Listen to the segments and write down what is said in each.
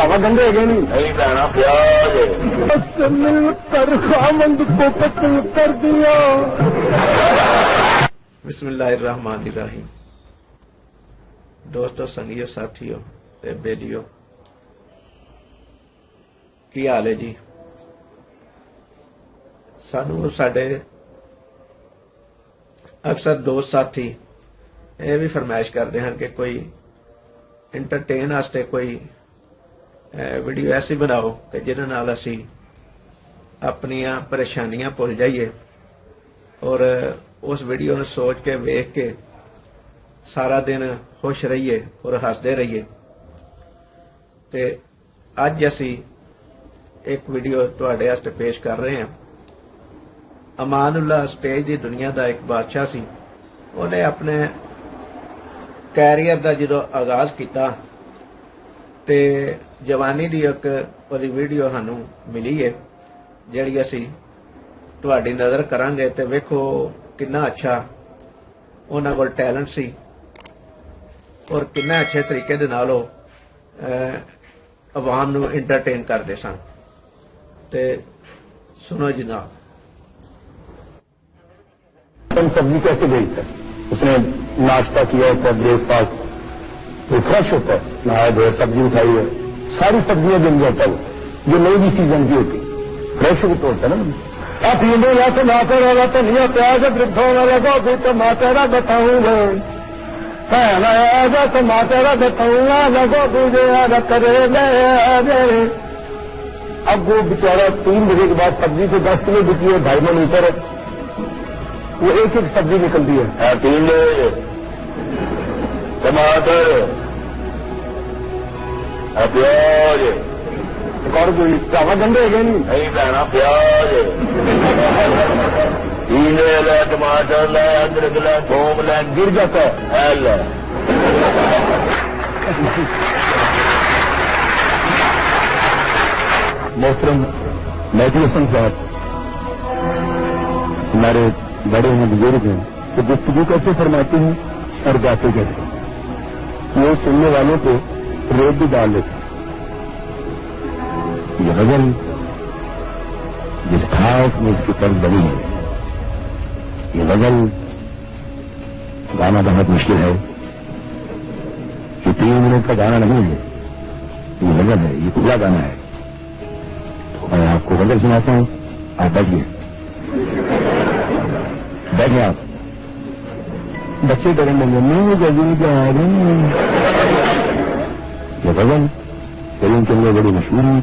بھراوا گندے گئے نہیں بہنا پیاز مل کر خامند کو قتل کر دیا. بسم اللہ الرحمن الرحیم. دوستو سنگیو ساتھیو تے بیلیو کی حال ہے جی. سانو ساڈے اکثر دوست ساتھی یہ بھی فرمائش کرتے ہیں کہ کوئی انٹرٹین واسطے کوئی ویڈیو ایسی بناؤ کہ جنہاں نال اسی اپنی پریشانیاں بھول جائیے اور اس ویڈیو نے سوچ کے ویکھ کے سارا دن خوش رہیے اور ہسدے رہیے. تے اج اسی ایک ویڈیو تواڈے واسطے پیش کر رہے ہیں. امان اللہ سٹیج دی دنیا دا ایک بادشاہ سی. انہیں اپنے کیریئر دا جدو آغاز کیتا تے جوانی دی ایک ویڈیو سانوں ملی ہے جیڑی اسی تواڈی نظر کران گے تے ویکھو کنا اچھا انہاں کول ٹیلنٹ سی اور کنا اچھے طریقے دے نال عوام نو انٹرٹین کردے سن. تے سنو جناب. سبزی کیسے بھیجتا ہے؟ اس نے ناشتہ کیا ہوتا ہے, بریک فاسٹ وہ فریش ہوتا ہے, نہایا دھویا سبزی اٹھائی ہے, ساری سبزیاں بن جاتا ہے وہ جو نئی بھی سیزن کی ہوتی فریش بھی تو ہوتا ہے نا. آپ ہندو یا ٹماٹر والا دھنیا پیاز والا گوبھی ٹماٹر بتاؤں گا ٹماٹر بتاؤں گا گوبھی جو کرے گئے. اب وہ بیچارہ 3 بجے کے بعد سبزی سے 10 کلو بکی ہے, 2.5 من اوپر ہے, وہ ایک ایک سبزی نکلتی ہے. 3 ٹماٹر پیاز اور کوئی چاول گندے گئے نہیں بہنا پیاز 3 لے ٹماٹر لے ادرک لے تھوم لے گر جاتا ہے. لے محترم مہدی حسن صاحب ہمارے بڑے ہیں, بزرگ ہیں, تو گفتگو کیسے فرماتے ہیں اور گاتے کیسے وہ سننے والوں کو ریت بھی ڈال لیتے ہیں. یہ غزل جس خاص میں اس کی طرف بنی ہے, یہ غزل گانا بہت مشکل ہے. یہ 3 منٹ کا گانا نہیں ہے, یہ غزل ہے, یہ کھلا گانا ہے. تو میں آپ کو غزل سناتا ہوں, آپ بیٹھیے. بیٹھے آپ بچے کریں گے نہیں جلدی کیا آ رہے ہیں. یہ غزل فلم کے لیے بڑی مشہور ہے.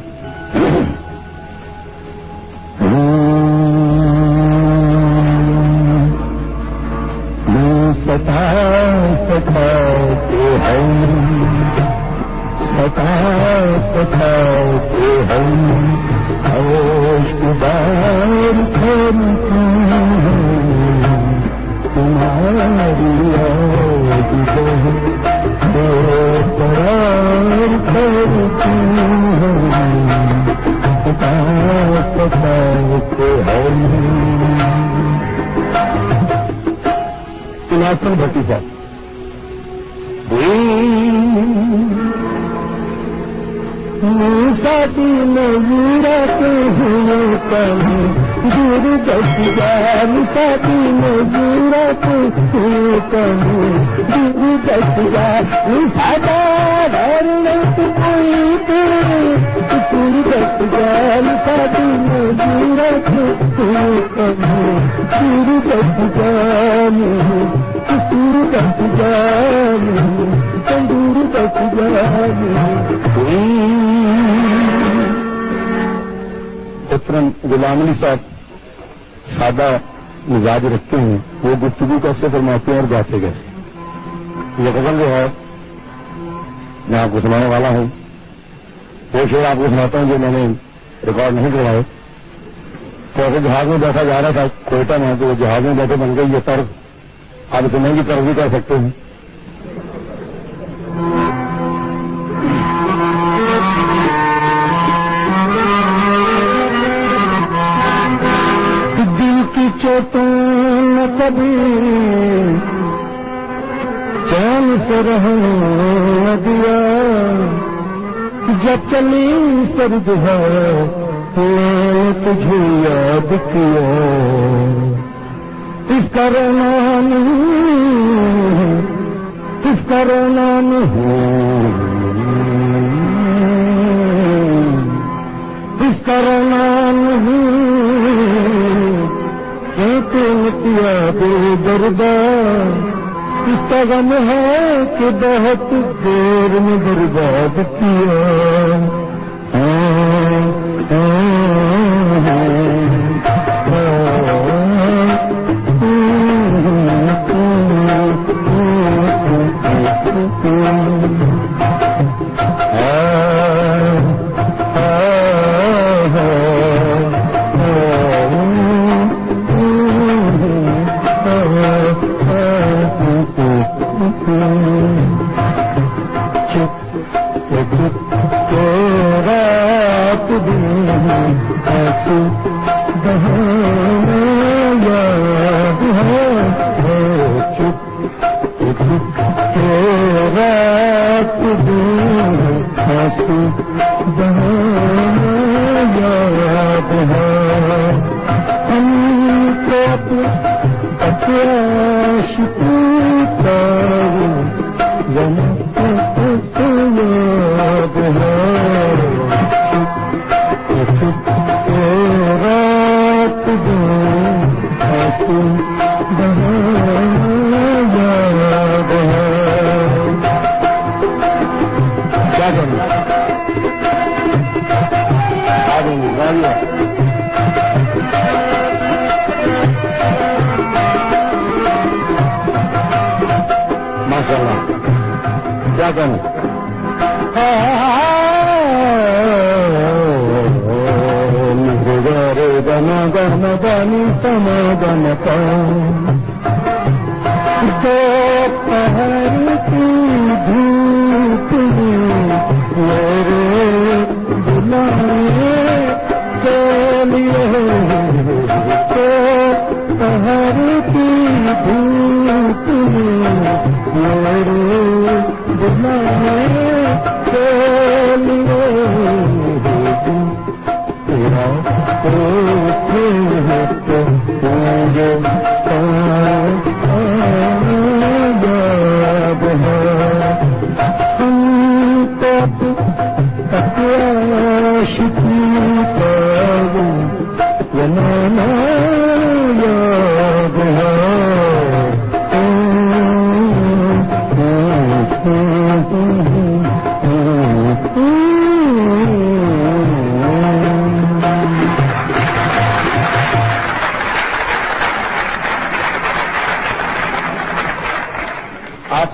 سکھاتے ہم ہوشدار تمہاری یاد بے قرار کرتی ہوں. سکھاتے ہم سناسن بھٹی صاحب ساتھی نظورت ہوئے کہیں دور دس جان ساتھی نظورت ہوئے کہیں دور دس جان سادا دھرنت کوئی دور دس جان ساتھی نظورت ہوئے کہیں دور دس جان دور دس جان تندور دس جان. محترم غلام علی صاحب سادہ مزاج رکھتے ہیں, وہ گفتگو کیسے فرماتے ہیں اور گاتے کیسے. یہ غزل جو ہے میں آپ کو سنانے والا ہوں. وہ شعر آپ کو سناتا ہوں جو میں نے ریکارڈ نہیں کروائے. تو اگر جہاز میں بیٹھا جا رہا تھا کوئٹہ میں, تو وہ جہاز میں بیٹھے بن گئی یہ طرز. آپ اسے مہنگی طرز بھی کر سکتے ہیں. چوٹوں کبھی چین سے رہنے دیا, چلی سرد ہے تجھے یاد کیا اس کا رونا نہیں اس کا رونا نہیں اس کا رونا نہیں کیا بے دردہ اس کا غم ہے کہ بہت دیر میں برباد کیا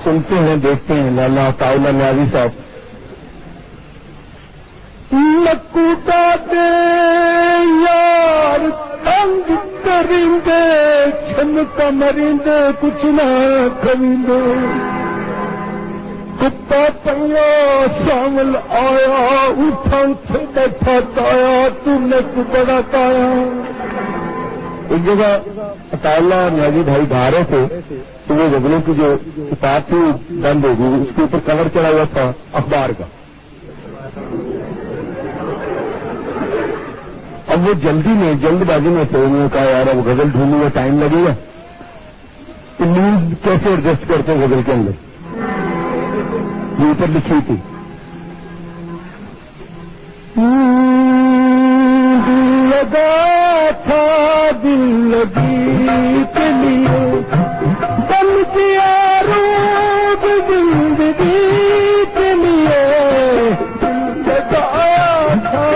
سنتے ہیں دیکھتے ہیں لالا تعالی نیازی صاحب لکوٹا دے یار تنگ کریں چھن کا مرندے کچھ نہ کھویندے کتا پیا شامل آیا اٹھا اٹھے بیٹھا تایا تم نے بڑا تایا ایک جگہ تعالی نیازی بھائی گا رہے تھے تو وہ غزلوں کی جو کتاب تھی بند ہو گئی اس کے اوپر کور چڑھا ہوا تھا اخبار کا اب وہ جلد بازی میں تھے انہوں نے کہا یار اب غزل ڈھونڈنے میں ٹائم لگے گا تو نیوز کیسے ایڈجسٹ کرتے ہیں غزل کے اندر یہ اوپر لکھی تھی لگا تھا دل لگی کے لیے بن کیا روب زندگی کے لیے لگایا تھا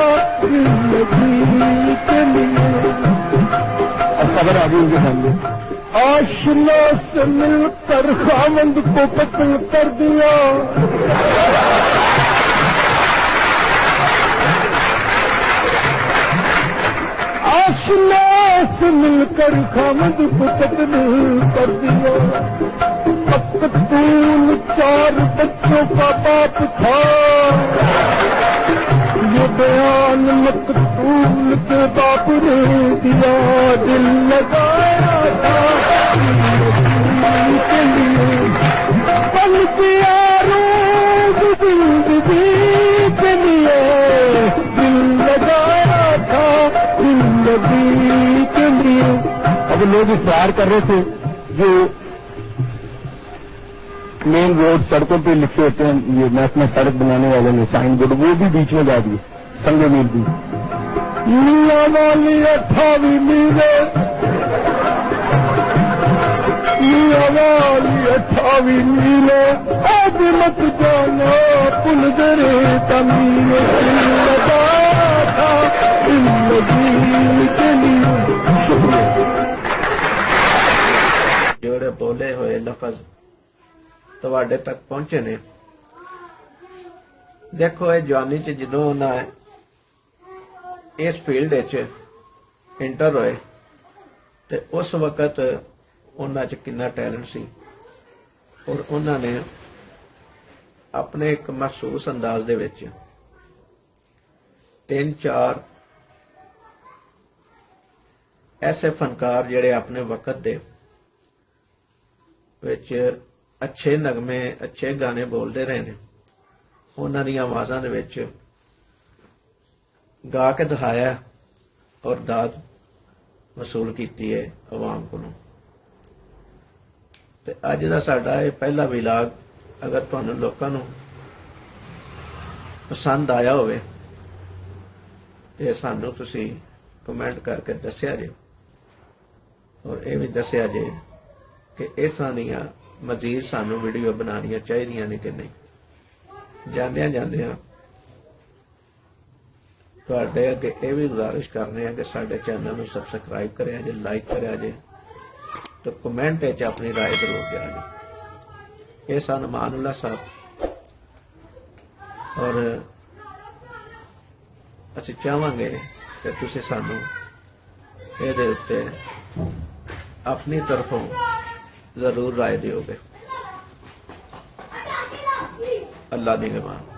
دل لگی کے لیے اور خبر آ گئی ان کے سامنے آشنا سے مل کر خامند کو قتل کر دیا آشنا سے مل کر خامد کو قتل کر دیا مقتول 4 بچوں کا باپ تھا یہ بیان مقتول کے باپ نے دیا دل لگایا تھا کے لیے بن کیا روز زندگی کے لیے لوگ اصرار کر رہے تھے جو مین روڈ سڑکوں پہ لکھے ہوتے ہیں یہ محکمہ سڑک بنانے والے نے سائن بورڈ وہ بھی بیچ میں لا دیے سنگے میل بھی میاں والی 28 میل میاں والی 28 میل آج مت جانا پل درے تمیر جوڑے بولے ہوئے لفظ تواڈے تک پہنچے نے دیکھو یہ جوانی چ جدوں انہاں اس فیلڈ انٹر ہوئے تے اس وقت انہاں چ کنا ٹیلنٹ سی اور انہاں نے اپنے ایک مخصوص انداز دے وچ 3-4 ایسے فنکار جڑے اپنے وقت دے وچ اچھے نغمے اچھے گانے بولتے رہے ہیں انہاں دی آوازاں دے وچ گا کے دکھایا اور داد وصول کیتی ہے عوام کو تے اج دا ساڈا یہ پہلا ولاگ اگر تانوں لوکاں نوں پسند آیا ہوئے تے سانوں تسی کمنٹ کر کے دسیا جے اور یہ بھی دسیا جے کہ اس طرح دیاں مزید سانوں ویڈیو بنانیاں چاہیے نے کہ نہیں جاندیاں جاندیاں تواڈے اگے یہ بھی گزارش کرنے ہیں کہ سارے چینل نوں سبسکرائب کریا جے لائک کریا جے تو کمنٹ وچ اپنی رائے ضرور دیا جے یہ سن امان اللہ صاحب اور اسی چاہواں گے کہ تسی سانوں یہ دے اتے اپنی طرفوں ضرور رائے دیو گے اللہ نگہبان